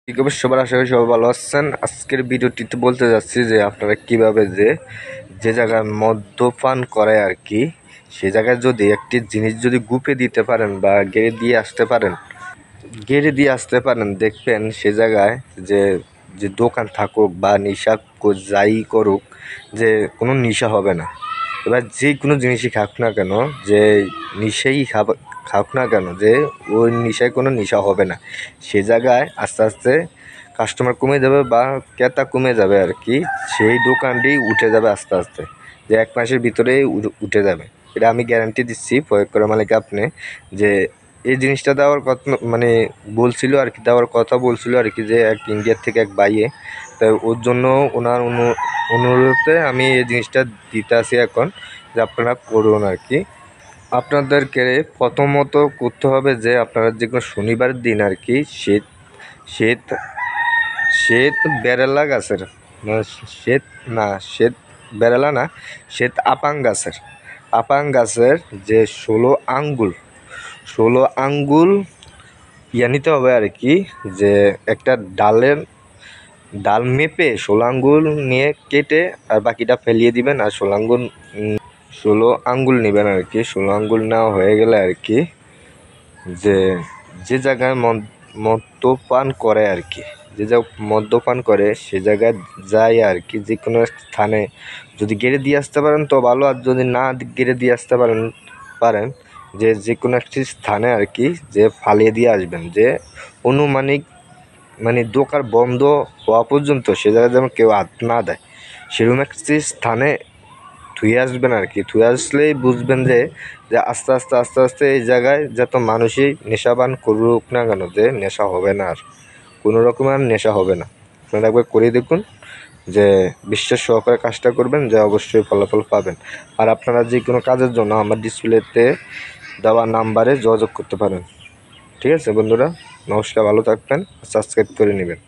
কি খবর সবার, আশা করি সবাই ভালো আছেন। আজকের ভিডিওটিতে বলতে যাচ্ছি যে আপনারা কিভাবে যে জায়গায় মদ্যপান করে আর কি, সে জায়গায় যদি একটি জিনিস যদি গুপে দিতে পারেন বা গেড়ে দিয়ে আসতে পারেন দেখবেন সে জায়গায় যে যে দোকান থাকুক বা নেশা যাই করুক, যে কোনো নেশা হবে না। এবার যে কোনো জিনিসই খাক না কেন, যে নেশাই খাক না কেন, যে ওই নেশায় কোনো নেশা হবে না। সে জায়গায় আস্তে আস্তে কাস্টমার কমে যাবে বা ক্রেতা কমে যাবে আর কি। সেই দোকানটি উঠে যাবে আস্তে আস্তে, যে 1 মাসের ভিতরেই উঠে যাবে। এটা আমি গ্যারান্টি দিচ্ছি, প্রয়োগ করা মালিক আপনি। যে এই জিনিসটা দেওয়ার কথা মানে দেওয়ার কথা বলছিল আর কি, যে এক ইন্ডিয়ার থেকে এক ভাইয়ে। তাই ওর জন্য ওনার অনুরোধে আমি এই জিনিসটা দিতে আসি এখন, যে আপনারা করুন আর কি। আপনাদেরকে প্রথমত করতে হবে যে আপনারা যে কোনো শনিবার দিন আর কি শ্বেত শ্বেত শ্বেত বেরেলা গাছের, শ্বেত না শ্বেত বেরেলা না, শ্বেত আপাং গাছের যে 16 আঙ্গুল নিতে হবে আর কি। যে একটা ডাল মেপে 16 আঙ্গুল নিয়ে কেটে আর বাকিটা ফেলিয়ে দিবেন, আর 16 আঙ্গুল নেবেন আর কি। 16 আঙ্গুল নেওয়া হয়ে গেলে আর কি, যে জায়গায় মদ্যপান করে আর কি, মদ্যপান করে সে জায়গায় যায় আর কি। যে কোনো স্থানে যদি গেড়ে দিয়ে আসতে পারেন তো ভালো, আর যদি না গেড়ে দিয়ে আসতে পারেন যে কোনো একটি স্থানে আর কি, যে ফালিয়ে দিয়ে আসবেন। যে অনুমানিক দোকান বন্ধ হওয়া পর্যন্ত সে জায়গায় যেন কেউ হাত না দেয়, সেরকম একটি স্থানে ধুয়ে আসবেন আর কি। ধুয়ে আসলেই বুঝবেন যে আস্তে আস্তে এই জায়গায় যত মানুষই নেশাবান করুক না কেন, যে নেশা হবে না, আর কোনো রকমের নেশা হবে না। আপনারা একবার করে দেখুন, যে বিশ্বাস সহকারে কাজটা করবেন, যে অবশ্যই ফলাফল পাবেন। আর আপনারা যে কোনো কাজের জন্য আমার ডিসপ্লেতে দেওয়া নাম্বারে যোগাযোগ করতে পারেন। ঠিক আছে বন্ধুরা, নমস্কার, ভালো থাকবেন, সাবস্ক্রাইব করে নেবেন।